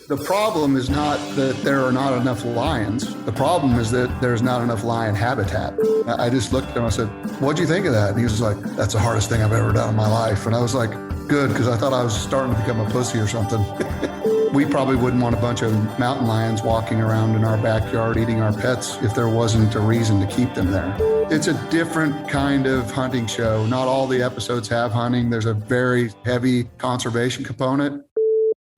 The problem is not that there are not enough lions. The problem is that there's not enough lion habitat. I just looked at him, I said, "What'd you think of that?" And he was like, "That's the hardest thing I've ever done in my life." And I was like, good, because I thought I was starting to become a pussy or something. We probably wouldn't want a bunch of mountain lions walking around in our backyard eating our pets if there wasn't a reason to keep them there. It's a different kind of hunting show. Not all the episodes have hunting. There's a very heavy conservation component.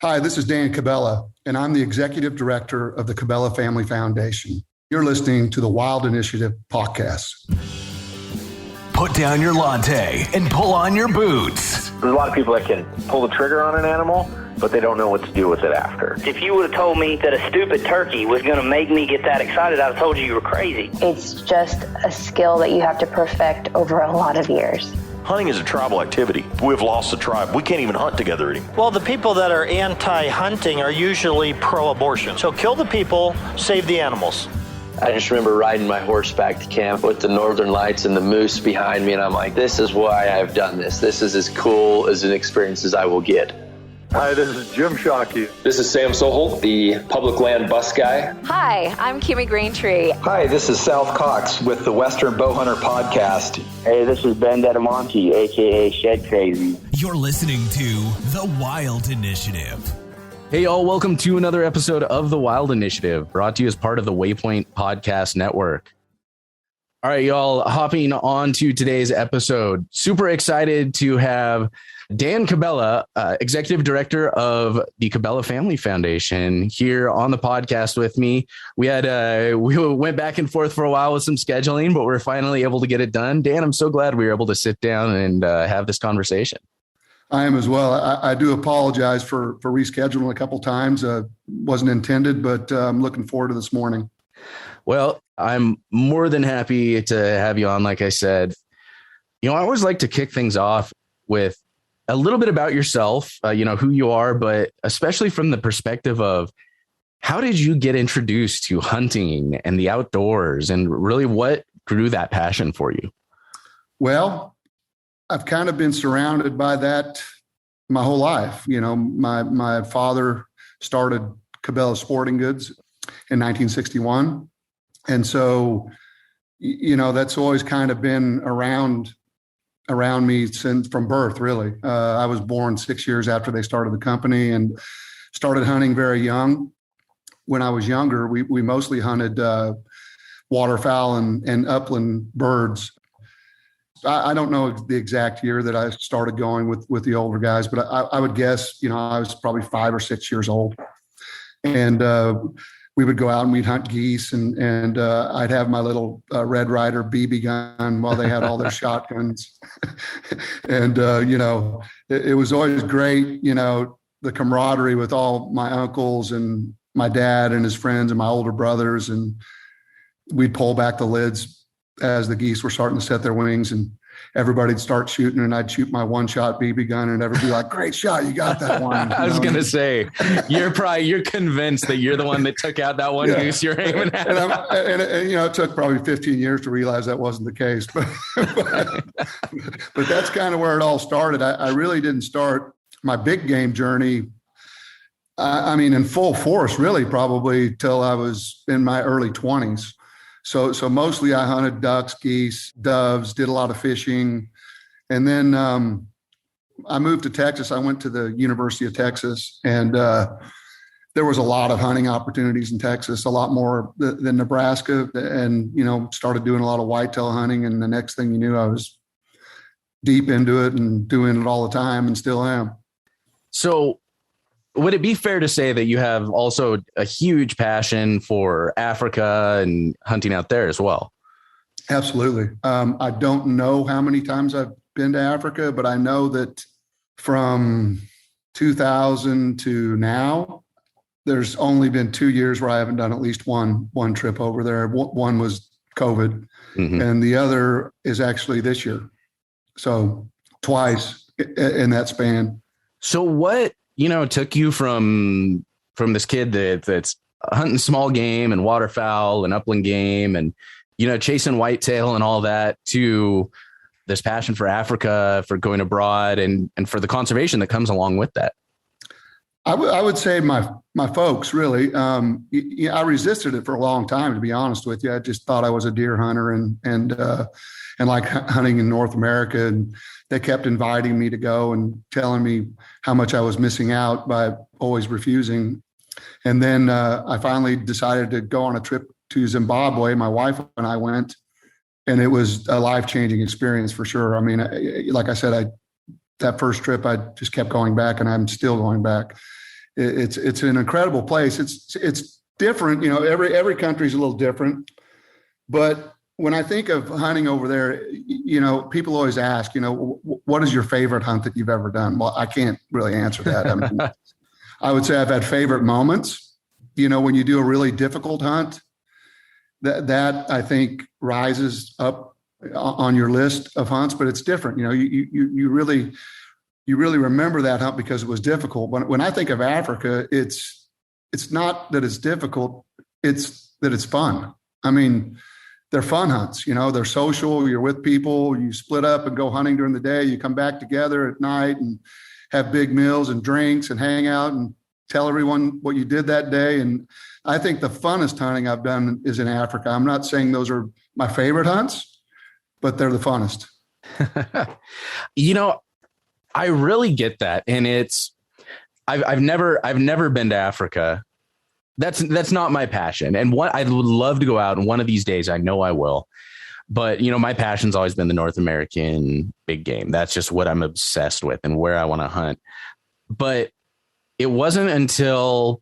Hi, this is Dan Cabela, and I'm the executive director of the Cabela Family Foundation. You're listening to the Wild Initiative podcast. Put down your latte and pull on your boots. There's a lot of people that can pull the trigger on an animal, but they don't know what to do with it after. If you would have told me that a stupid turkey was going to make me get that excited, I'd have told you were crazy. It's just a skill that you have to perfect over a lot of years. Hunting is a tribal activity. We've lost the tribe. We can't even hunt together anymore. Well, the people that are anti-hunting are usually pro-abortion. So kill the people, save the animals. I just remember riding my horse back to camp with the northern lights and the moose behind me, and I'm like, this is why I've done this. This is as cool as an experience as I will get. Hi, this is Jim Shockey. This is Sam Sohol, the public land bus guy. Hi, I'm Kimmy Greentree. Hi, this is South Cox with the Western Bowhunter Podcast. Hey, this is Ben Dedamonte, a.k.a. Shed Crazy. You're listening to The Wild Initiative. Hey, y'all, welcome to another episode of The Wild Initiative, brought to you as part of the Waypoint Podcast Network. All right, y'all, hopping on to today's episode. Super excited to have Dan Cabela, Executive Director of the Cabela Family Foundation, here on the podcast with me. We went back and forth for a while with some scheduling, but we're finally able to get it done. Dan, I'm so glad we were able to sit down and have this conversation. I am as well. I do apologize for rescheduling a couple times. Wasn't intended, but I'm looking forward to this morning. Well, I'm more than happy to have you on. Like I said, I always like to kick things off with a little bit about yourself, who you are, but especially from the perspective of how did you get introduced to hunting and the outdoors, and really what grew that passion for you? Well, I've kind of been surrounded by that my whole life. My father started Cabela Sporting Goods in 1961. And so, that's always kind of been around me since from birth, really. I was born 6 years after they started the company and started hunting very young. When I was younger, we mostly hunted waterfowl and upland birds. I don't know the exact year that I started going with the older guys, but I would guess, I was probably 5 or 6 years old. And we would go out and we'd hunt geese, and I'd have my little Red Ryder BB gun while they had all their shotguns. And, it was always great, the camaraderie with all my uncles and my dad and his friends and my older brothers. And we'd pull back the lids as the geese were starting to set their wings, and everybody'd start shooting, and I'd shoot my one-shot BB gun, and everybody be like, "Great shot, you got that one." I was going to say, you're convinced that you're the one that took out that one goose you're aiming at. And it took probably 15 years to realize that wasn't the case, but that's kind of where it all started. I really didn't start my big game journey, in full force, really, probably till I was in my early 20s. So mostly I hunted ducks, geese, doves, did a lot of fishing. And then I moved to Texas. I went to the University of Texas, and there was a lot of hunting opportunities in Texas, a lot more than Nebraska, and, started doing a lot of whitetail hunting. And the next thing you knew, I was deep into it and doing it all the time, and still am. So would it be fair to say that you have also a huge passion for Africa and hunting out there as well? Absolutely. I don't know how many times I've been to Africa, but I know that from 2000 to now, there's only been 2 years where I haven't done at least one trip over there. One was COVID, and the other is actually this year. So twice in that span. So what took you from this kid that's hunting small game and waterfowl and upland game and, chasing whitetail and all that, to this passion for Africa, for going abroad, and for the conservation that comes along with that? I would say my folks, really. I resisted it for a long time, to be honest with you. I just thought I was a deer hunter and like hunting in North America. And they kept inviting me to go and telling me how much I was missing out by always refusing. And then I finally decided to go on a trip to Zimbabwe. My wife and I went, and it was a life-changing experience for sure. I mean, like I said, that first trip, I just kept going back, and I'm still going back. It's an incredible place. It's different. You know, every country is a little different. But when I think of hunting over there, you know, people always ask, you know, what is your favorite hunt that you've ever done? Well, I can't really answer that. I mean, I would say I've had favorite moments. You know, when you do a really difficult hunt, that I think rises up on your list of hunts, but it's different. You know, you really remember that hunt because it was difficult. When I think of Africa, it's not that it's difficult, it's that it's fun. I mean, they're fun hunts, you know, they're social, you're with people, you split up and go hunting during the day, you come back together at night and have big meals and drinks and hang out and tell everyone what you did that day. And I think the funnest hunting I've done is in Africa. I'm not saying those are my favorite hunts, but they're the funnest. You know, I really get that. And I've never been to Africa. That's not my passion. And what I would love to go out, and one of these days I know I will. But, you know, my passion's always been the North American big game. That's just what I'm obsessed with and where I want to hunt. But it wasn't until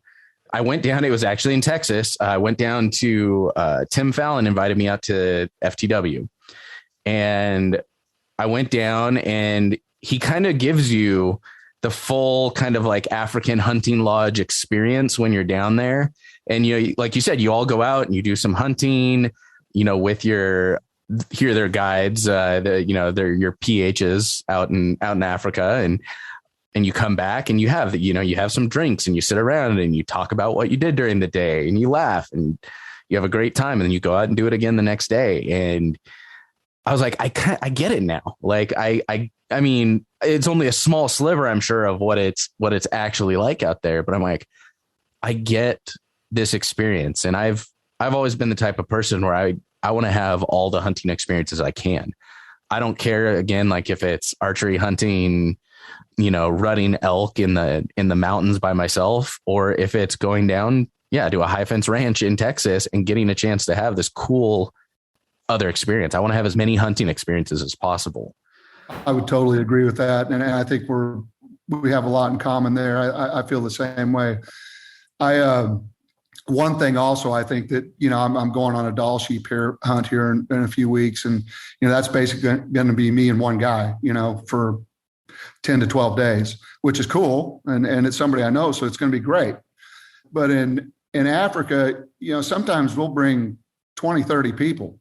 I went down, it was actually in Texas. I went down to Tim Fallon invited me out to FTW. And I went down, and he kind of gives you the full kind of like African hunting lodge experience when you're down there. And, you know, like you said, you all go out and you do some hunting, you know, with their guides, they're your PHs out in Africa, and you come back and you have some drinks and you sit around and you talk about what you did during the day and you laugh and you have a great time, and then you go out and do it again the next day. And I was like, I get it now. Like, I mean, it's only a small sliver, I'm sure, of what it's actually like out there. But I'm like, I get this experience. And I've always been the type of person where I want to have all the hunting experiences I can. I don't care, again, like if it's archery hunting, you know, running elk in the mountains by myself, or if it's going down, to a high fence ranch in Texas and getting a chance to have this cool other experience. I want to have as many hunting experiences as possible. I would totally agree with that. And I think we have a lot in common there. I feel the same way. One thing also, I think that, you know, I'm going on a doll sheep hunt here in a few weeks. And, you know, that's basically going to be me and one guy, you know, for 10 to 12 days, which is cool. And it's somebody I know, so it's going to be great. But in Africa, you know, sometimes we'll bring 20, 30 people,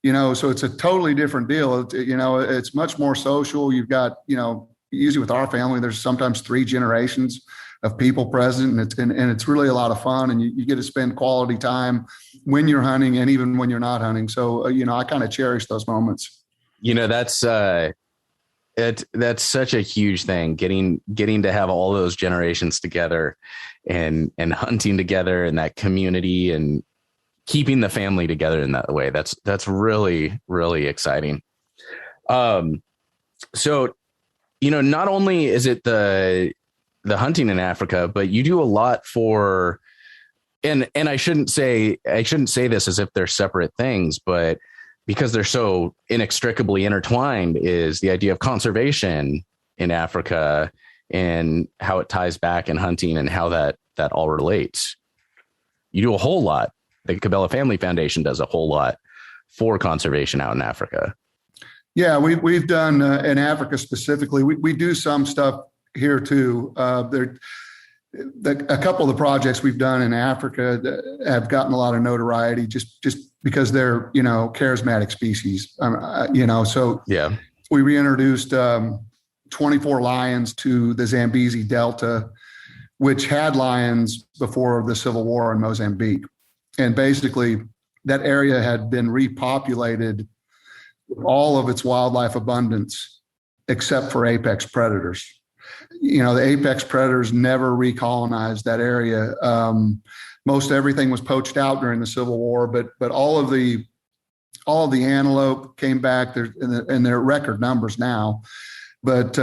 you know, so it's a totally different deal. You know, it's much more social. You've got, you know, usually with our family, there's sometimes 3 generations of people present, and it's really a lot of fun, and you get to spend quality time when you're hunting and even when you're not hunting. So, you know, I kind of cherish those moments. You know, that's such a huge thing, getting to have all those generations together and hunting together in that community and keeping the family together in that way. That's really, really exciting. So, you know, not only is it the hunting in Africa, but you do a lot for, and I shouldn't say this as if they're separate things, but because they're so inextricably intertwined, is the idea of conservation in Africa and how it ties back in hunting and how that all relates. You do a whole lot. The Cabela Family Foundation does a whole lot for conservation out in Africa. Yeah, we've done in Africa specifically. We do some stuff here too. A couple of the projects we've done in Africa have gotten a lot of notoriety just because they're, you know, charismatic species. You know, so yeah, we reintroduced 24 lions to the Zambezi Delta, which had lions before the Civil War in Mozambique. And basically that area had been repopulated, all of its wildlife abundance, except for apex predators. the apex predators never recolonized that area. Most everything was poached out during the Civil War, but all of the antelope came back there, and they're record numbers now, but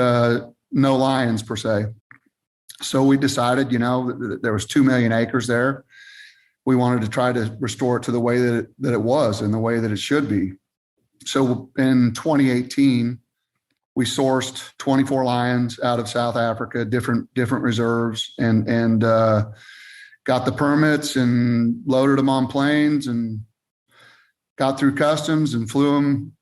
no lions per se. So we decided, there was 2 million acres there. We wanted to try to restore it to the way that it was and the way that it should be. So in 2018, we sourced 24 lions out of South Africa, different reserves, and got the permits and loaded them on planes and got through customs and flew them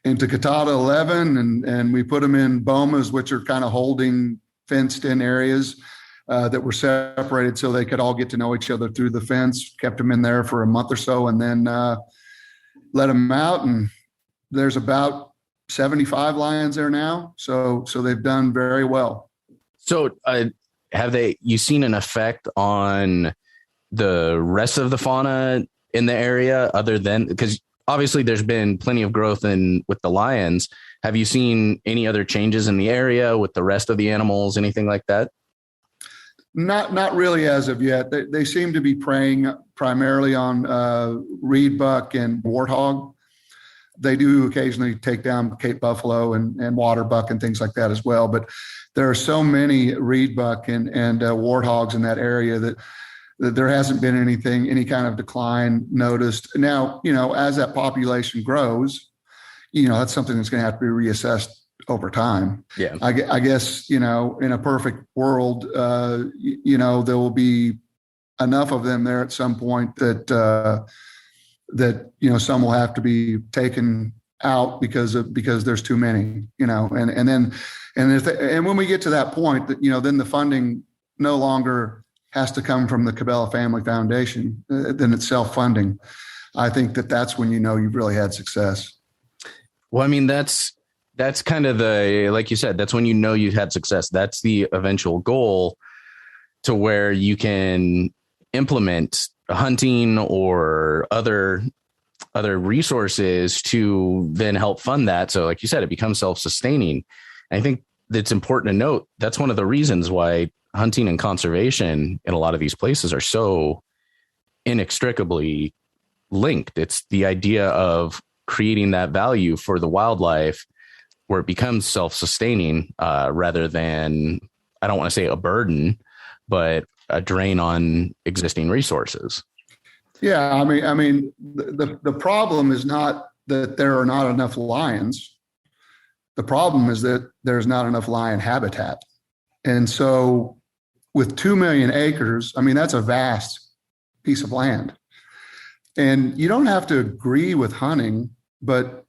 into Catata 11, and we put them in bomas, which are kind of holding fenced-in areas that were separated so they could all get to know each other through the fence. Kept them in there for a month or so, and then let them out. And there's about 75 lions there now, so they've done very well. So, have you seen an effect on the rest of the fauna in the area, other than, because obviously there's been plenty of growth with the lions? Have you seen any other changes in the area with the rest of the animals, anything like that? Not really as of yet. They seem to be preying primarily on reed buck and warthog. They do occasionally take down Cape buffalo and water buck and things like that as well. But there are so many reed buck and warthogs in that area that there hasn't been any kind of decline noticed. Now, as that population grows, that's something that's going to have to be reassessed over time. Yeah. I guess, in a perfect world, there will be enough of them there at some point that some will have to be taken out because there's too many, and when we get to that point, that, then the funding no longer has to come from the Cabela Family Foundation, then it's self-funding. I think that's when you've really had success. Well, I mean, that's kind of like you said, that's when you've had success. That's the eventual goal, to where you can implement hunting or other resources to then help fund that. So like you said, it becomes self-sustaining. I think it's important to note that's one of the reasons why hunting and conservation in a lot of these places are so inextricably linked. It's the idea of creating that value for the wildlife where it becomes self-sustaining, rather than, I don't want to say a burden, but a drain on existing resources. Yeah. I mean, the problem is not that there are not enough lions. The problem is that there's not enough lion habitat. And so with 2 million acres, that's a vast piece of land. And you don't have to agree with hunting, but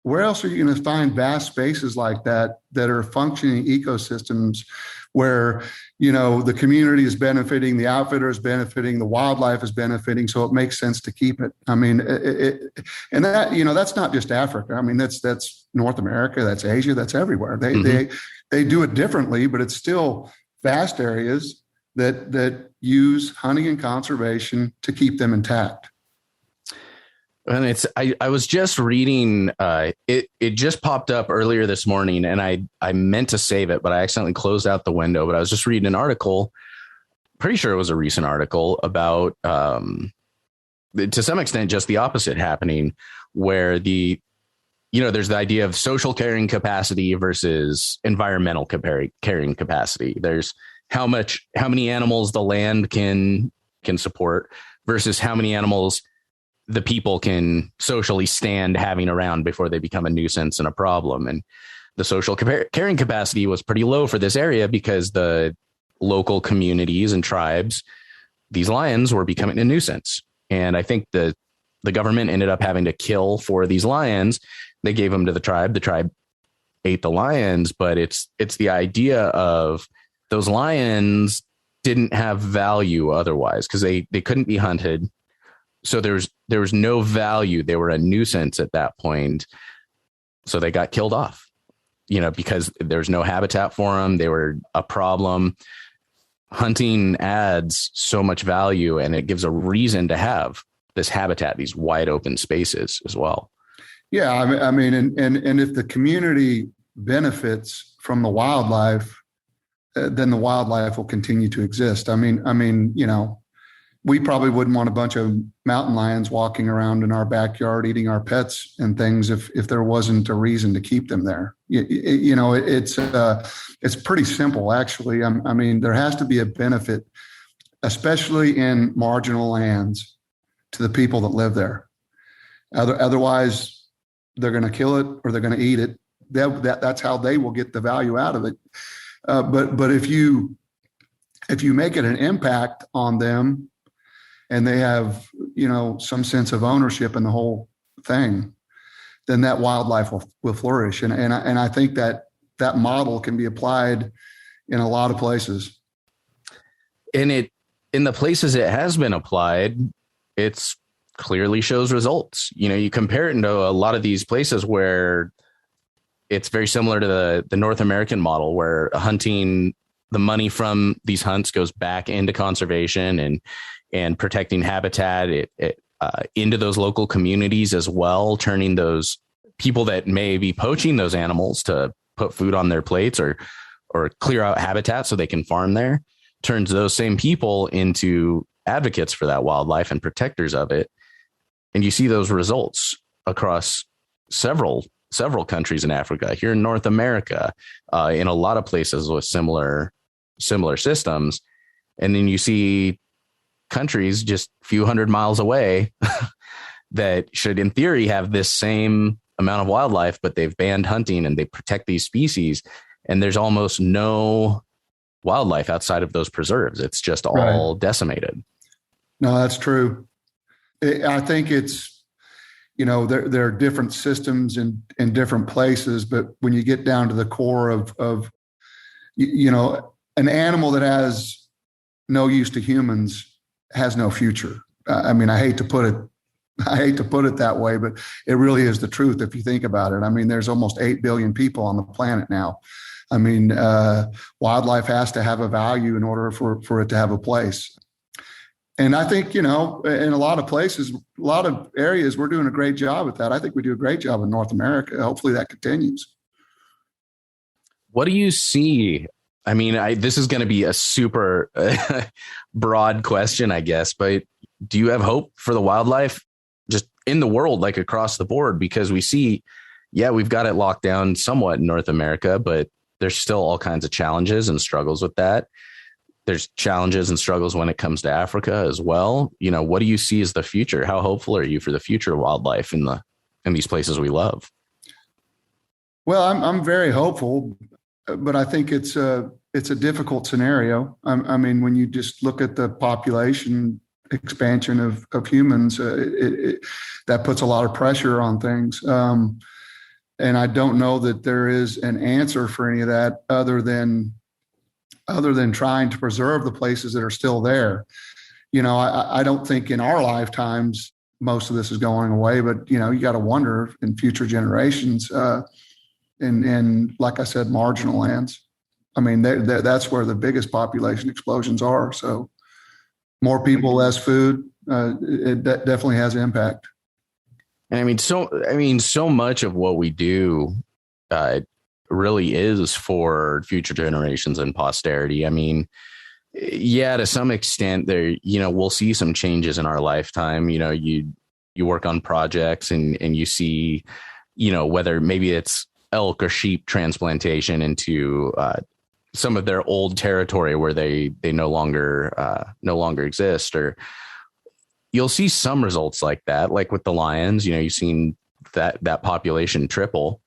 where else are you going to find vast spaces like that are functioning ecosystems where, the community is benefiting, the outfitter is benefiting, the wildlife is benefiting, so it makes sense to keep it. And that, that's not just Africa. That's North America, that's Asia, that's everywhere. They do it differently, but it's still vast areas that use hunting and conservation to keep them intact. And I was just reading, it just popped up earlier this morning, and I meant to save it, but I accidentally closed out the window. But I was just reading an article, pretty sure it was a recent article about, to some extent, just the opposite happening, where there's the idea of social carrying capacity versus environmental carrying capacity. There's how many animals the land can support versus how many animals the people can socially stand having around before they become a nuisance and a problem. And the social carrying capacity was pretty low for this area because the local communities and tribes, these lions were becoming a nuisance. And I think the government ended up having to kill 4 of these lions. They gave them to the tribe. The tribe ate the lions, but it's the idea of those lions didn't have value otherwise because they couldn't be hunted. So there was no value. They were a nuisance at that point. So they got killed off, because there's no habitat for them. They were a problem. Hunting adds so much value, and it gives a reason to have this habitat, these wide open spaces as well. Yeah. And if the community benefits from the wildlife, then the wildlife will continue to exist. I mean, you know, we probably wouldn't want a bunch of mountain lions walking around in our backyard eating our pets and things if there wasn't a reason to keep them there. You know, it's pretty simple, actually. I mean, there has to be a benefit, especially in marginal lands, to the people that live there. Otherwise, they're going to kill it or they're going to eat it. That's how they will get the value out of it. But if you make it an impact on them, and they have, you know, some sense of ownership in the whole thing, then that wildlife will flourish. And I think that model can be applied in a lot of places. And in the places it has been applied, it's clearly shows results. You know, you compare it into a lot of these places where it's very similar to the North American model, where hunting, the money from these hunts goes back into conservation and protecting habitat into those local communities as well, turning those people that may be poaching those animals to put food on their plates or clear out habitat so they can farm there, turns those same people into advocates for that wildlife and protectors of it. And you see those results across several countries in Africa, here in North America, in a lot of places with similar systems. And then you see countries just a few hundred miles away that should, in theory, have this same amount of wildlife, but they've banned hunting and they protect these species. And there's almost no wildlife outside of those preserves. It's just all decimated. No, that's true. I think it's, you know, there are different systems in different places, but when you get down to the core of you know, an animal that has no use to humans has no future. I mean, I hate to put it that way, but it really is the truth if you think about it. I mean, there's almost 8 billion people on the planet now. I mean, wildlife has to have a value in order for it to have a place. And I think, you know, in a lot of places, a lot of areas, we're doing a great job at that. I think we do a great job in North America. Hopefully that continues. What do you see? I mean, this is going to be a super broad question, I guess, but do you have hope for the wildlife just in the world, like across the board? Because we see, we've got it locked down somewhat in North America, but there's still all kinds of challenges and struggles with that. There's challenges and struggles when it comes to Africa as well. You know, what do you see as the future? How hopeful are you for the future of wildlife in these places we love? Well, I'm very hopeful, but I think it's a difficult scenario. I mean, when you just look at the population expansion of humans, that puts a lot of pressure on things. And I don't know that there is an answer for any of that other than trying to preserve the places that are still there. You know, I don't think in our lifetimes most of this is going away, but, you know, you got to wonder in future generations, and like I said, marginal lands. I mean, that's where the biggest population explosions are. So more people, less food, it definitely has impact. And so much of what we do really is for future generations and posterity. I mean, to some extent there, you know, we'll see some changes in our lifetime. You know, you work on projects and you see, you know, whether maybe it's elk or sheep transplantation into some of their old territory where they no longer exist, or you'll see some results like that, like with the lions. You know, you've seen that population triple,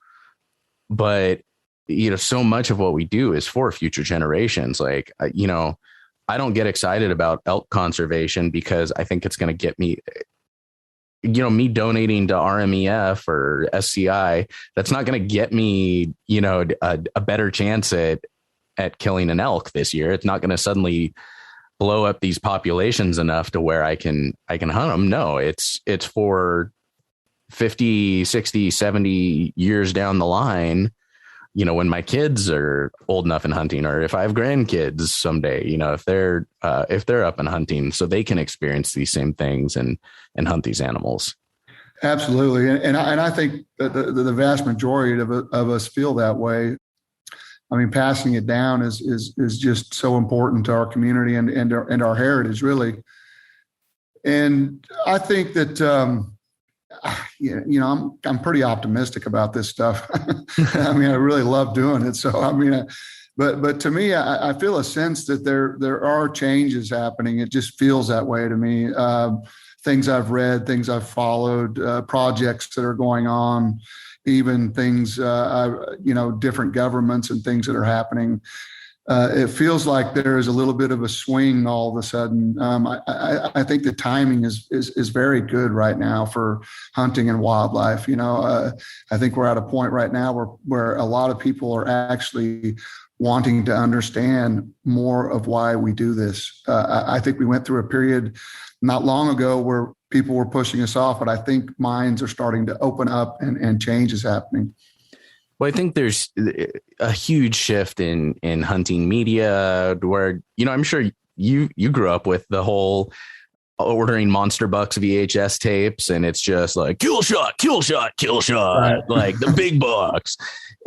but you know, so much of what we do is for future generations. Like, you know, I don't get excited about elk conservation because I think it's going to get me, you know, me donating to RMEF or SCI. That's not going to get me, you know, a better chance at killing an elk this year. It's not going to suddenly blow up these populations enough to where I can hunt them. No, it's for 50, 60, 70 years down the line, you know, when my kids are old enough and hunting, or if I have grandkids someday, you know, if they're up and hunting, so they can experience these same things and hunt these animals. Absolutely. And I think that the vast majority of us feel that way. I mean, passing it down is just so important to our community and our heritage, really. And I think that, I'm pretty optimistic about this stuff. I mean, I really love doing it. So, I mean, but to me, I feel a sense that there are changes happening. It just feels that way to me. Things I've read, things I've followed, projects that are going on, even things, different governments and things that are happening. It feels like there is a little bit of a swing all of a sudden. I think the timing is very good right now for hunting and wildlife. I think we're at a point right now where a lot of people are actually wanting to understand more of why we do this. I think we went through a period not long ago where people were pushing us off, but I think minds are starting to open up and change is happening. Well, I think there's a huge shift in hunting media where, I'm sure you grew up with the whole ordering Monster Bucks VHS tapes, and it's just like kill shot, right. Like the big bucks,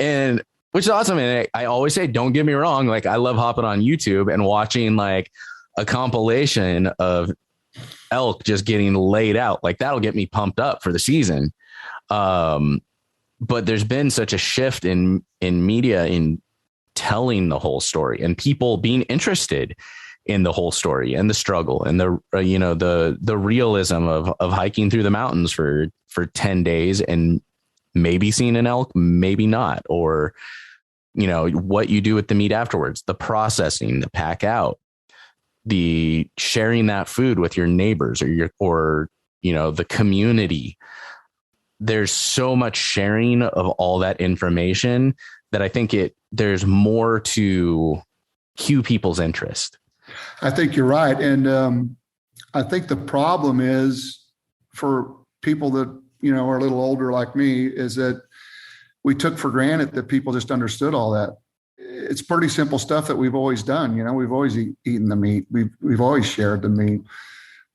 and which is awesome. And I always say, don't get me wrong. Like, I love hopping on YouTube and watching like a compilation of elk just getting laid out. Like, that'll get me pumped up for the season. But there's been such a shift in media in telling the whole story and people being interested in the whole story and the struggle and the realism of hiking through the mountains for 10 days and maybe seeing an elk, maybe not, or, what you do with the meat afterwards, the processing, the pack out, the sharing that food with your neighbors or the community. There's so much sharing of all that information that I think there's more to cue people's interest. I think you're right. And I think the problem is for people that, are a little older like me, is that we took for granted that people just understood all that. It's pretty simple stuff that we've always done. We've always eaten the meat. We've always shared the meat.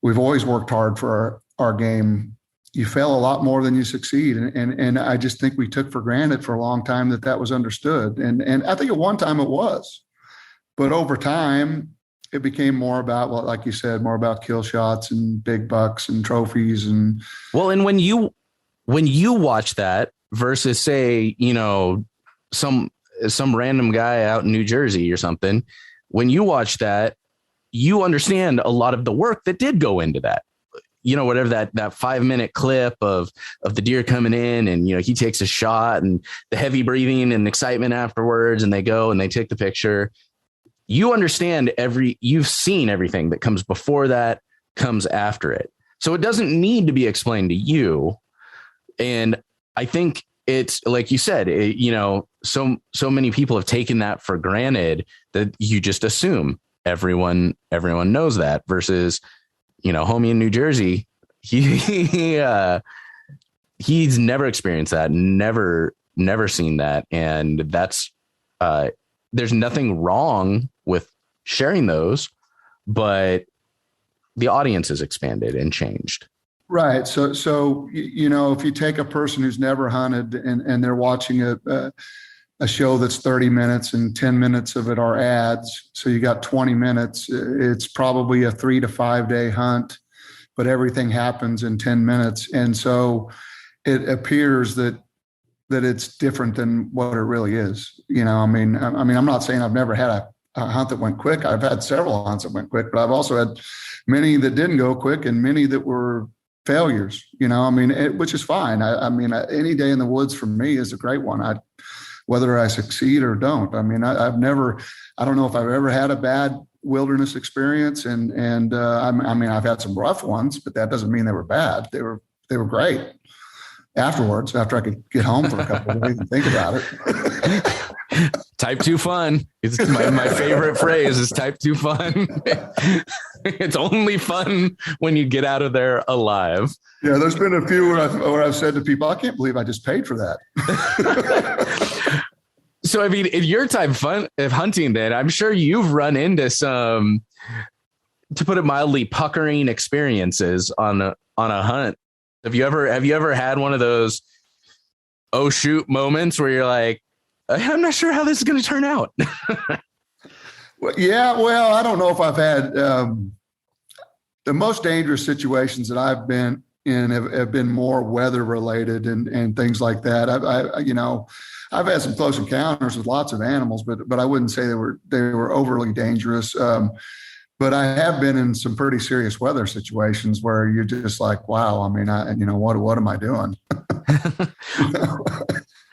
We've always worked hard for our game. You fail a lot more than you succeed. And I just think we took for granted for a long time that was understood. And I think at one time it was, but over time it became more about, well, like you said, more about kill shots and big bucks and trophies. And when you watch that versus say, some random guy out in New Jersey or something, when you watch that, you understand a lot of the work that did go into that. Whatever that 5-minute clip of the deer coming in and, he takes a shot and the heavy breathing and excitement afterwards, and they go and they take the picture. You understand you've seen everything that comes before that, comes after it. So it doesn't need to be explained to you. And I think it's like you said, so many people have taken that for granted that you just assume everyone knows that versus, homie in New Jersey, he's never experienced that, never seen that. And that's, there's nothing wrong with sharing those, but the audience has expanded and changed. Right. So, if you take a person who's never hunted and they're watching a show that's 30 minutes and 10 minutes of it are ads. So you got 20 minutes. It's probably a 3 to 5 day hunt, but everything happens in 10 minutes. And so it appears that it's different than what it really is. I'm not saying I've never had a hunt that went quick. I've had several hunts that went quick, but I've also had many that didn't go quick and many that were failures, which is fine. Any day in the woods for me is a great one. Whether I succeed or don't. I don't know if I've ever had a bad wilderness experience. And I've had some rough ones, but that doesn't mean they were bad. They were great afterwards, after I could get home for a couple of days and think about it. Type 2 fun. It's my favorite phrase is type 2 fun. It's only fun when you get out of there alive. Yeah, there's been a few where I've said to people, I can't believe I just paid for that. So, in your type of hunting, then I'm sure you've run into some, to put it mildly, puckering experiences on a hunt. Have you ever had one of those, oh shoot moments where you're like, I'm not sure how this is going to turn out. Well, I don't know if I've had the most dangerous situations that I've been in have been more weather related and things like that. I've had some close encounters with lots of animals, but I wouldn't say they were overly dangerous. But I have been in some pretty serious weather situations where you're just like, wow, I mean, what am I doing?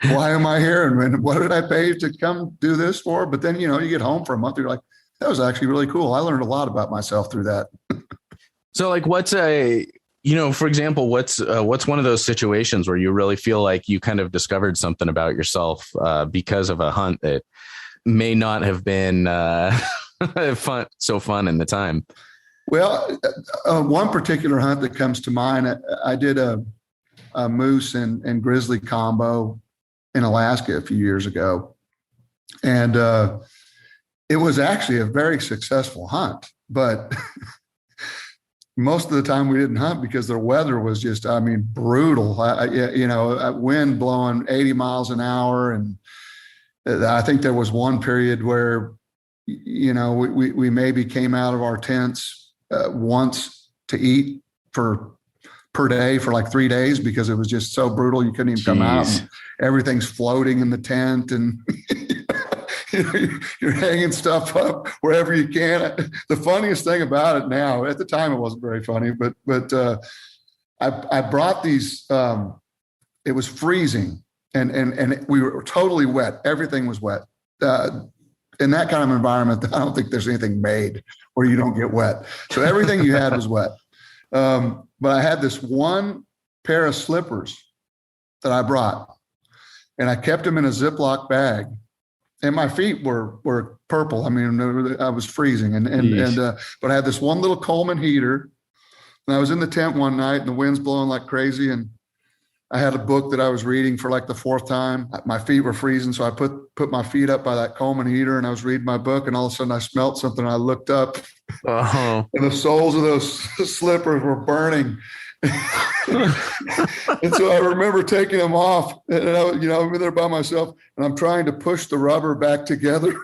Why am I here? And what did I pay to come do this for? But then, you get home for a month, you're like, that was actually really cool. I learned a lot about myself through that. So like, for example, what's one of those situations where you really feel like you kind of discovered something about yourself because of a hunt that may not have been fun in the time? Well, one particular hunt that comes to mind, I did a moose and grizzly combo in Alaska a few years ago. And it was actually a very successful hunt, but most of the time we didn't hunt because the weather was just, brutal. Wind blowing 80 miles an hour. And I think there was one period where, we maybe came out of our tents once to eat per day for like 3 days because it was just so brutal. You couldn't even come out. And everything's floating in the tent and you're hanging stuff up wherever you can. The funniest thing about it now, at the time it wasn't very funny, but I brought these, it was freezing and we were totally wet. Everything was wet. In that kind of environment, I don't think there's anything made where you don't get wet. So everything you had was wet. But I had this one pair of slippers that I brought, and I kept them in a Ziploc bag, and my feet were purple. I mean, I was freezing, but I had this one little Coleman heater, and I was in the tent one night, and the wind's blowing like crazy, and I had a book that I was reading for like the fourth time. My feet were freezing, so I put my feet up by that Coleman heater, and I was reading my book, and all of a sudden I smelled something. And I looked up, and the soles of those slippers were burning. And so I remember taking them off, and I'm there by myself, and I'm trying to push the rubber back together.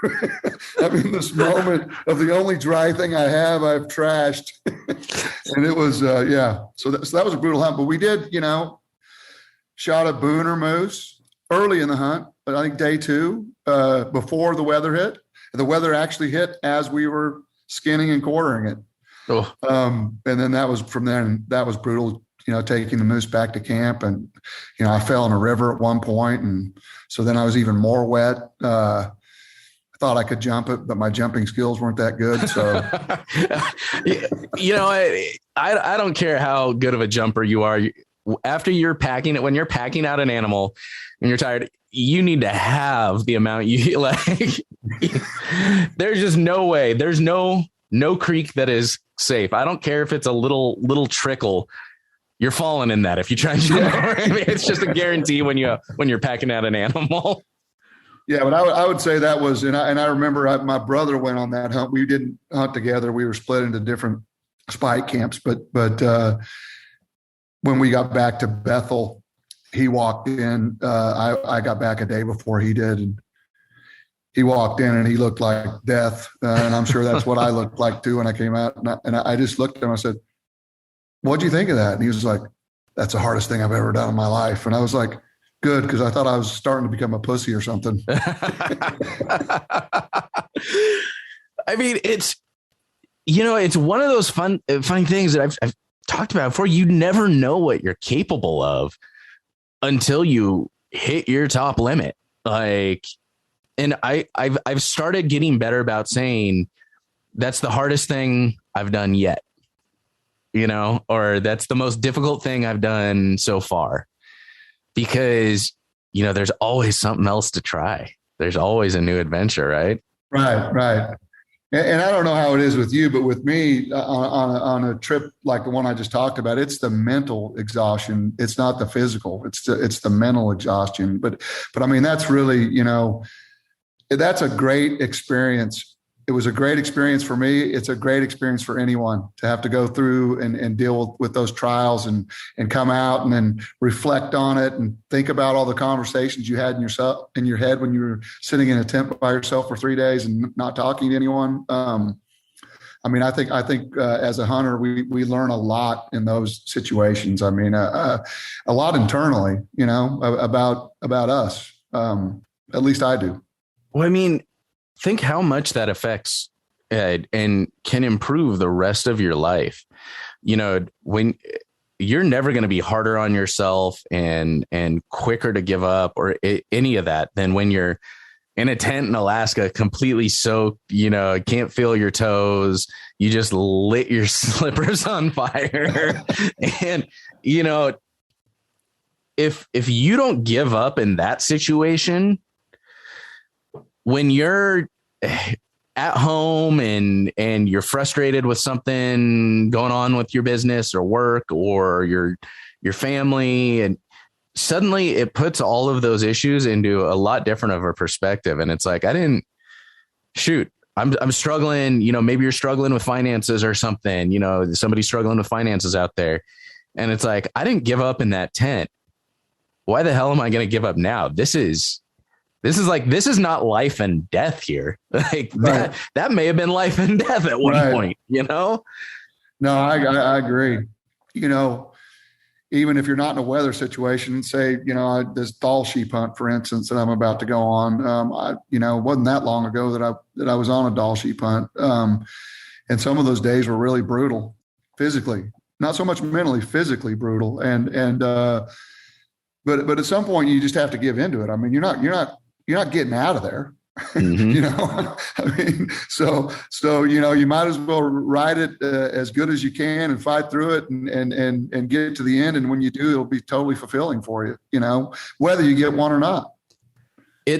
I'm in this moment of the only dry thing I have, I've trashed, and it was So that was a brutal hunt, but we did, shot a booner moose early in the hunt, but I think day 2, before the weather hit. The weather actually hit as we were skinning and quartering it. Oh. And then that was from there, and that was brutal, taking the moose back to camp. And, I fell in a river at one point, and so then I was even more wet. I thought I could jump it, but my jumping skills weren't that good. So, I don't care how good of a jumper you are. After when you're packing out an animal and you're tired, you need to have the amount you like. There's just no way. There's no creek that is safe. I don't care if it's a little trickle. You're falling in that if you try and jump over. It's just a guarantee when you're packing out an animal. Yeah, but I would say that was, and I remember my brother went on that hunt. We didn't hunt together. We were split into different spike camps, but when we got back to Bethel, he walked in. I got back a day before he did, and he walked in and he looked like death. And I'm sure that's what I looked like too when I came out. And I just looked at him. I said, "What'd you think of that?" And he was like, "That's the hardest thing I've ever done in my life." And I was like, "Good," because I thought I was starting to become a pussy or something. I mean, it's one of those fun things that I've talked about before. You never know what you're capable of until you hit your top limit. And I've started getting better about saying that's the hardest thing I've done yet, or that's the most difficult thing I've done so far, because, there's always something else to try. There's always a new adventure, right? Right. And I don't know how it is with you, but with me on a trip like the one I just talked about, it's the mental exhaustion. It's not the physical. It's the mental exhaustion. But I mean, that's really, that's a great experience it was a great experience for me. It's a great experience for anyone to have to go through and deal with those trials and come out and then reflect on it and think about all the conversations you had in your head when you were sitting in a tent by yourself for 3 days and not talking to anyone. I mean, I think as a hunter, we learn a lot in those situations. I mean, a lot internally, about us. At least I do. Well, I mean, think how much that affects and can improve the rest of your life. When you're never going to be harder on yourself and quicker to give up or any of that than when you're in a tent in Alaska, completely soaked, can't feel your toes. You just lit your slippers on fire. And, if you don't give up in that situation, when you're at home and you're frustrated with something going on with your business or work or your family, and suddenly it puts all of those issues into a lot different of a perspective. And it's like, I'm struggling, maybe you're struggling with finances or something, somebody's struggling with finances out there. And it's like, I didn't give up in that tent. Why the hell am I going to give up now? This is not life and death here. Like right. that may have been life and death at one right. point, No, I agree. Even if you're not in a weather situation, say, this Dall sheep hunt, for instance, that I'm about to go on, it wasn't that long ago that I was on a Dall sheep hunt. And some of those days were really brutal physically, not so much mentally, physically brutal. But at some point you just have to give into it. I mean, you're not getting out of there. Mm-hmm. I mean, so you might as well ride it as good as you can and fight through it and get to the end. And when you do, it'll be totally fulfilling for you, whether you get one or not. I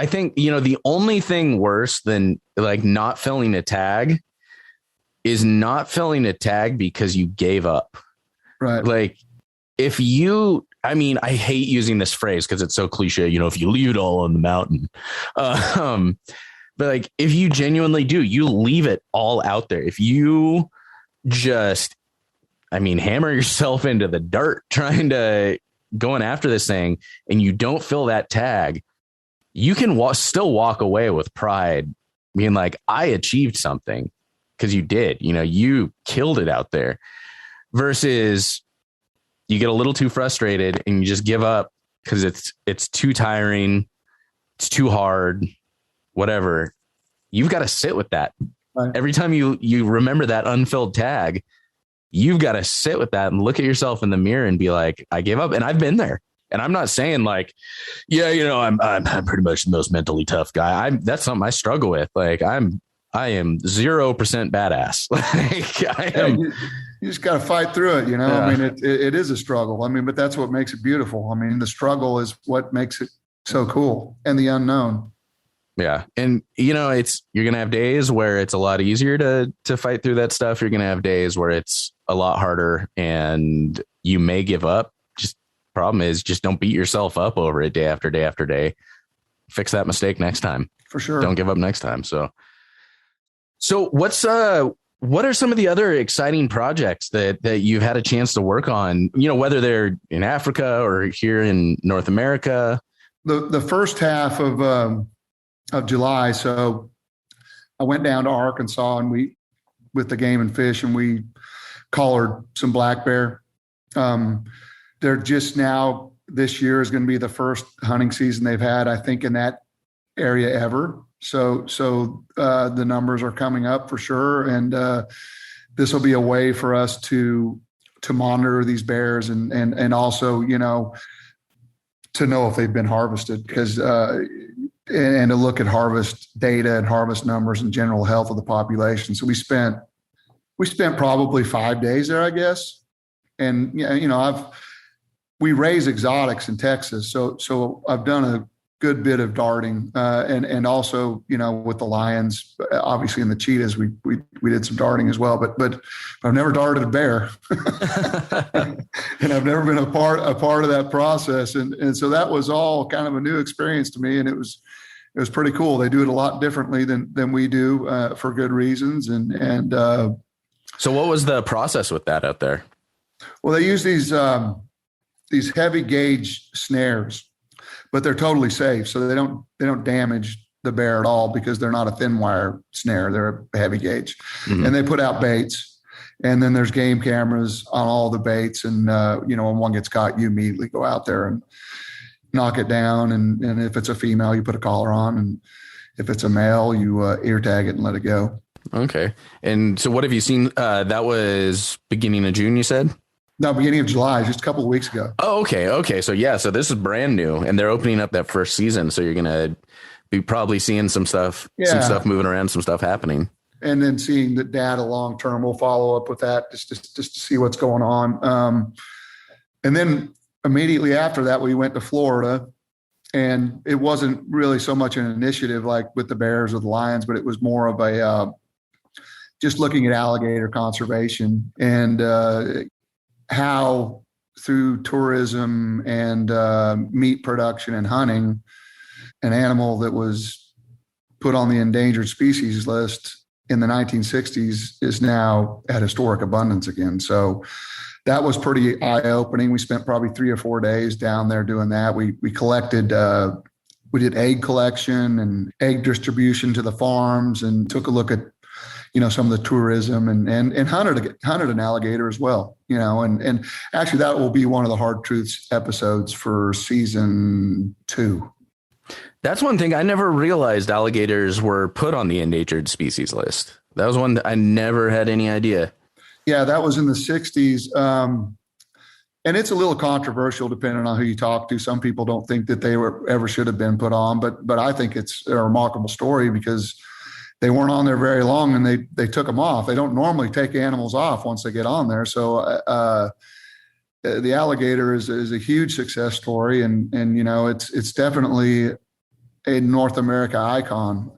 think, the only thing worse than like not filling a tag is not filling a tag because you gave up. Right. Like I hate using this phrase because it's so cliche, if you leave it all on the mountain. But like, if you genuinely do, you leave it all out there. If you just, hammer yourself into the dirt going after this thing and you don't fill that tag, you can still walk away with pride, being like, I achieved something because you did, you killed it out there, versus you get a little too frustrated and you just give up because it's too tiring. It's too hard, whatever. You've got to sit with that. Right. Every time you remember that unfilled tag, you've got to sit with that and look at yourself in the mirror and be like, I gave up. And I've been there. And I'm not saying like, I'm pretty much the most mentally tough guy. That's something I struggle with. Like I am 0% badass. Like I am. You just got to fight through it. Yeah. It is a struggle. But that's what makes it beautiful. The struggle is what makes it so cool, and the unknown. Yeah. And you're going to have days where it's a lot easier to fight through that stuff. You're going to have days where it's a lot harder and you may give up. Just problem is just don't beat yourself up over it day after day after day. Fix that mistake next time. For sure. Don't give up next time. So what are some of the other exciting projects that you've had a chance to work on, whether they're in Africa or here in North America? The first half of July. So I went down to Arkansas and with the Game and Fish, and we collared some black bear. They're just now, this year is going to be the first hunting season they've had, I think, in that area ever. So the numbers are coming up for sure. And this will be a way for us to monitor these bears and also, to know if they've been harvested, because and to look at harvest data and harvest numbers and general health of the population. So we spent probably 5 days there, I guess. And, we raise exotics in Texas. So I've done a good bit of darting and also, with the lions, obviously, and the cheetahs, we did some darting as well, but I've never darted a bear and I've never been a part of that process. And so that was all kind of a new experience to me. And it it was pretty cool. They do it a lot differently than we do for good reasons. And so what was the process with that out there? Well, they use these heavy gauge snares, but they're totally safe. So they don't damage the bear at all because they're not a thin wire snare. They're a heavy gauge. Mm-hmm. And they put out baits, and then there's game cameras on all the baits. And, when one gets caught, you immediately go out there and knock it down. And if it's a female, you put a collar on. And if it's a male, you ear tag it and let it go. Okay. And so what have you seen? That was beginning of June, you said? No, beginning of July, just a couple of weeks ago. Oh, okay. Okay. So yeah, so this is brand new, and they're opening up that first season. So you're going to be probably seeing some stuff moving around, some stuff happening. And then seeing the data long-term, we'll follow up with that just to see what's going on. And then immediately after that, we went to Florida, and it wasn't really so much an initiative like with the bears or the lions, but it was more of a, just looking at alligator conservation and how through tourism and meat production and hunting, an animal that was put on the endangered species list in the 1960s is now at historic abundance again. So that was pretty eye-opening. We spent probably 3 or 4 days down there doing that. We collected, we did egg collection and egg distribution to the farms, and took a look at, some of the tourism and hunted an alligator as well, and actually that will be one of the Hard Truths episodes for season 2. That's one thing I never realized alligators were put on the endangered species list. That was one that I never had any idea. Yeah, that was in the 60s. And it's a little controversial depending on who you talk to. Some people don't think that they ever should have been put on, but I think it's a remarkable story because they weren't on there very long and they took them off. They don't normally take animals off once they get on there. So the alligator is a huge success story, and it's definitely a North America icon.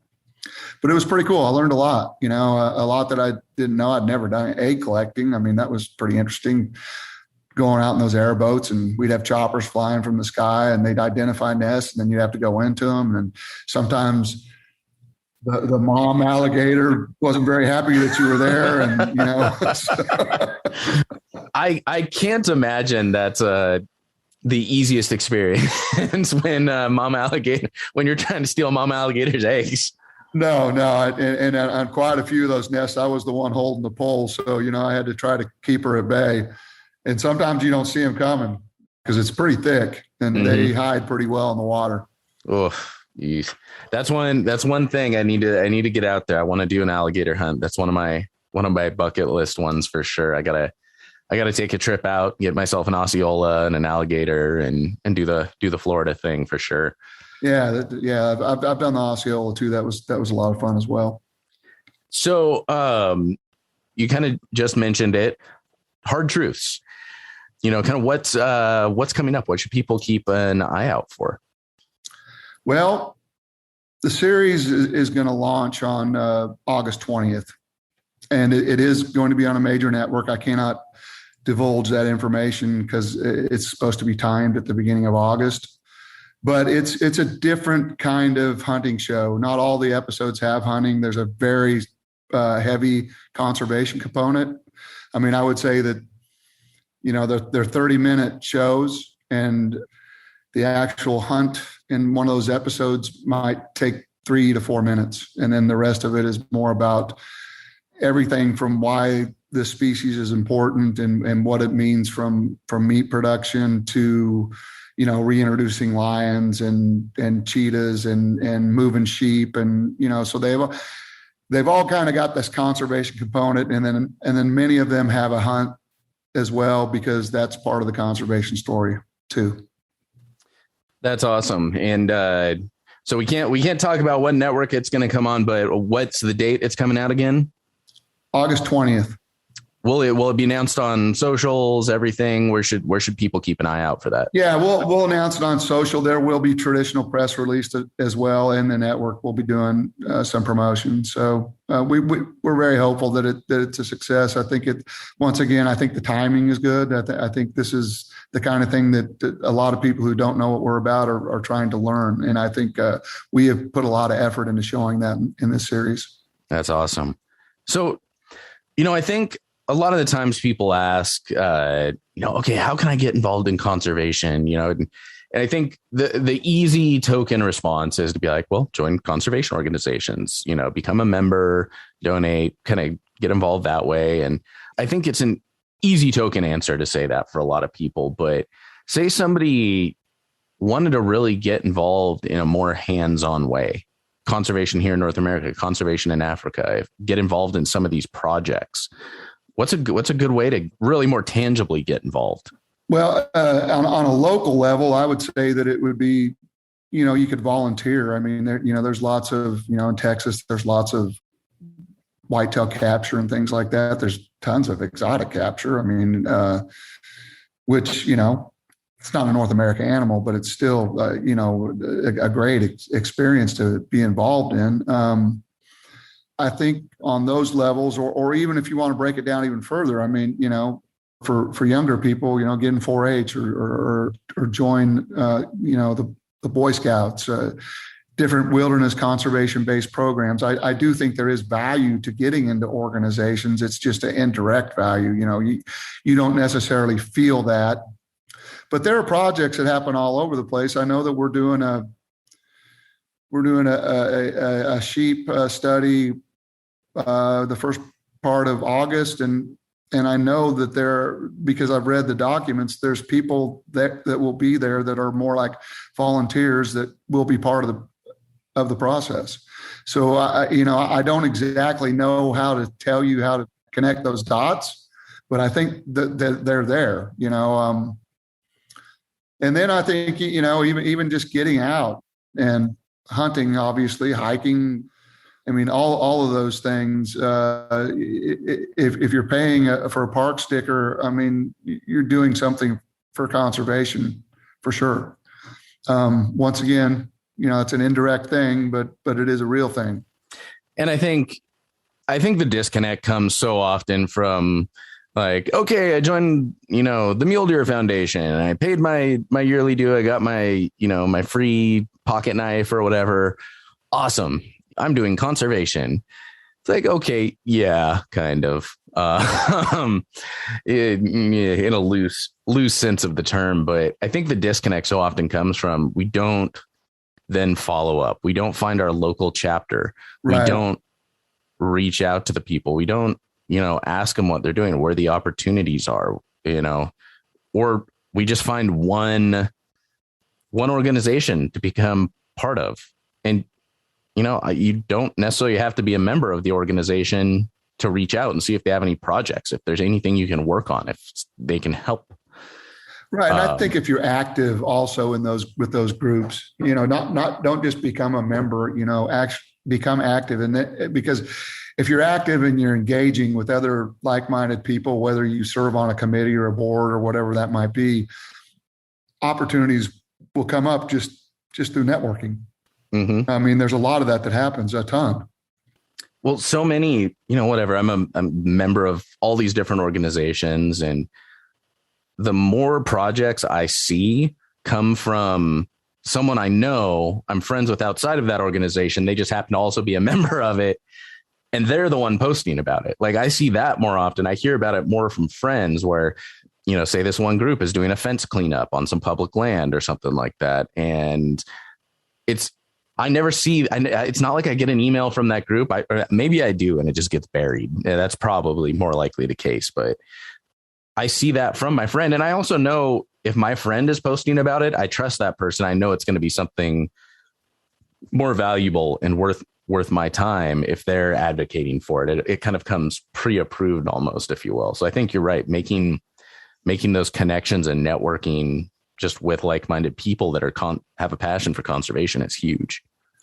But it was pretty cool. I learned a lot, a lot that I didn't know. I'd never done egg collecting. I mean, that was pretty interesting, going out in those airboats, and we'd have choppers flying from the sky, and they'd identify nests, and then you'd have to go into them. And sometimes the mom alligator wasn't very happy that you were there. And, I can't imagine that's the easiest experience when when you're trying to steal mom alligator's eggs. No. And on quite a few of those nests, I was the one holding the pole. So, I had to try to keep her at bay. And sometimes you don't see them coming because it's pretty thick, and they hide pretty well in the water. Oh, geez. That's one thing I need to get out there. I want to do an alligator hunt. That's one of my bucket list ones for sure. I gotta take a trip out, get myself an Osceola and an alligator, and do the Florida thing for sure. Yeah. I've done the Osceola too. That was a lot of fun as well. So, you kind of just mentioned it, Hard Truths, kind of what's coming up. What should people keep an eye out for? Well, the series is going to launch on August 20th, and it is going to be on a major network. I cannot divulge that information because it's supposed to be timed at the beginning of August. But it's a different kind of hunting show. Not all the episodes have hunting. There's a very heavy conservation component. I mean, I would say that, they're 30-minute shows, and the actual hunt in one of those episodes might take 3 to 4 minutes. And then the rest of it is more about everything from why the species is important and what it means from meat production to, reintroducing lions and cheetahs and moving sheep. And, so they've all kind of got this conservation component. And then many of them have a hunt as well, because that's part of the conservation story too. That's awesome. And so we can't talk about what network it's going to come on, but what's the date it's coming out again? August 20th. will it be announced on socials, everything? Where should people keep an eye out for that? Yeah, we'll announce it on social. There will be traditional press release as well, and the network will be doing some promotion. So we're very hopeful that it's a success. I think I think the timing is good. I think this is the kind of thing that a lot of people who don't know what we're about are trying to learn. And I think we have put a lot of effort into showing that in this series. That's awesome. So, I think a lot of the times people ask, okay, how can I get involved in conservation? And I think the easy token response is to be like, well, join conservation organizations, become a member, donate, kind of get involved that way. And I think it's an easy token answer to say that for a lot of people. But say somebody wanted to really get involved in a more hands-on way, conservation here in North America, conservation in Africa, get involved in some of these projects. What's a good way to really more tangibly get involved? Well, on a local level, I would say that it would be, you could volunteer. I mean, there's lots of, in Texas, there's lots of whitetail capture and things like that. There's tons of exotic capture. I mean, which, it's not a North American animal, but it's still, a great experience to be involved in. I think on those levels, or even if you want to break it down even further, I mean, for younger people, get in 4-H or join, the Boy Scouts, different wilderness conservation-based programs. I do think there is value to getting into organizations. It's just an indirect value. You don't necessarily feel that, but there are projects that happen all over the place. I know that we're doing a sheep study the first part of August, and I know that because I've read the documents, there's people that will be there that are more like volunteers that will be part of the process. So I don't exactly know how to tell you how to connect those dots, but I think that they're there. And then I think even just getting out and hunting, obviously hiking. I mean, all of those things. If you're paying for a park sticker, I mean, you're doing something for conservation for sure. Once again, it's an indirect thing, but it is a real thing. And I think the disconnect comes so often from like, okay, I joined, the Mule Deer Foundation, and I paid my yearly due. I got my, my free pocket knife or whatever. Awesome. I'm doing conservation. It's like, okay, yeah, kind of, in a loose sense of the term. But I think the disconnect so often comes from, we don't then follow up. We don't find our local chapter. Right. We don't reach out to the people. We don't, ask them what they're doing, where the opportunities are, or we just find one organization to become part of. And you don't necessarily have to be a member of the organization to reach out and see if they have any projects, if there's anything you can work on, if they can help. Right. And I think if you're active also with those groups, don't just become a member, actually become active. And because if you're active and you're engaging with other like-minded people, whether you serve on a committee or a board or whatever that might be, opportunities will come up just through networking. Mm-hmm. I mean, there's a lot of that happens, a ton. Well, so many, whatever. I'm a member of all these different organizations, and the more projects I see come from someone I know I'm friends with outside of that organization, they just happen to also be a member of it, and they're the one posting about it. Like, I see that more often. I hear about it more from friends where, say this one group is doing a fence cleanup on some public land or something like that. And I never see, it's not like I get an email from that group. Or maybe I do, and it just gets buried. That's probably more likely the case, but I see that from my friend. And I also know if my friend is posting about it, I trust that person. I know it's going to be something more valuable and worth my time if they're advocating for it. It kind of comes pre-approved almost, if you will. So I think you're right. Making those connections and networking just with like-minded people that have a passion for conservation is huge.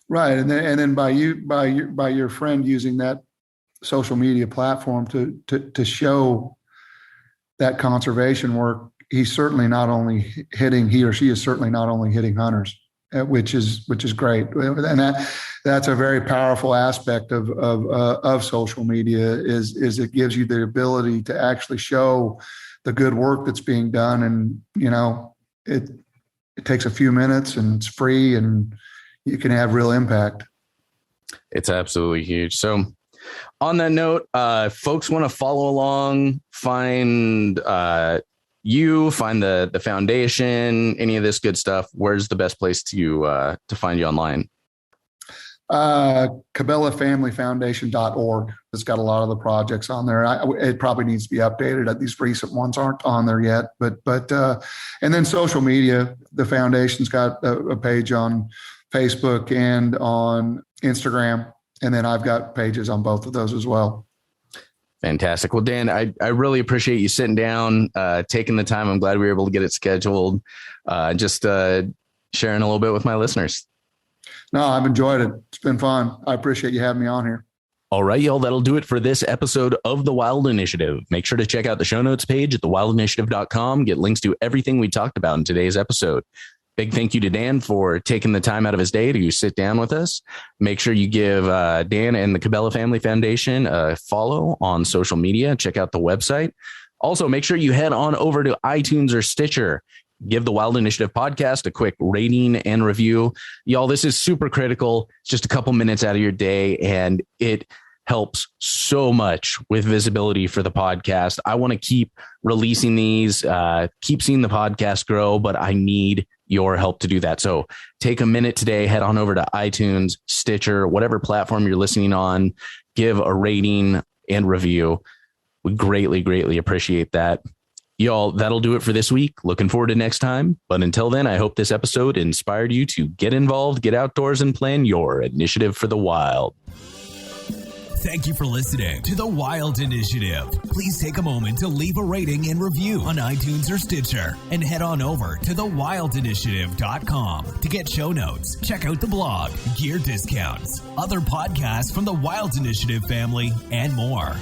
Right. And then by your friend using that social media platform to show that conservation work, he or she is certainly not only hitting hunters, which is great. And that's a very powerful aspect of social media is it gives you the ability to actually show the good work that's being done. And, it takes a few minutes and it's free and you can have real impact. It's absolutely huge. So on that note, folks want to follow along, find find the foundation, any of this good stuff. Where's the best place to find you online? Cabela Family Foundation.org. It's got a lot of the projects on there. It probably needs to be updated. These recent ones aren't on there yet, but and then social media, the foundation's got a page on Facebook and on Instagram. And then I've got pages on both of those as well. Fantastic. Well, Dan, I really appreciate you sitting down, taking the time. I'm glad we were able to get it scheduled. Just sharing a little bit with my listeners. No, I've enjoyed it. It's been fun. I appreciate you having me on here. All right, y'all. That'll do it for this episode of The Wild Initiative. Make sure to check out the show notes page at thewildinitiative.com. Get links to everything we talked about in today's episode. Big thank you to Dan for taking the time out of his day to sit down with us. Make sure you give Dan and the Cabela Family Foundation a follow on social media. Check out the website. Also, make sure you head on over to iTunes or Stitcher. Give the Wild Initiative podcast a quick rating and review. Y'all, this is super critical. It's just a couple minutes out of your day, and it helps so much with visibility for the podcast. I want to keep releasing these, keep seeing the podcast grow, but I need your help to do that. So take a minute today, head on over to iTunes, Stitcher, whatever platform you're listening on, give a rating and review. We greatly, greatly appreciate that. Y'all, that'll do it for this week. Looking forward to next time. But until then, I hope this episode inspired you to get involved, get outdoors, and plan your initiative for the wild. Thank you for listening to The Wild Initiative. Please take a moment to leave a rating and review on iTunes or Stitcher, and head on over to thewildinitiative.com to get show notes, check out the blog, gear discounts, other podcasts from the Wild Initiative family, and more.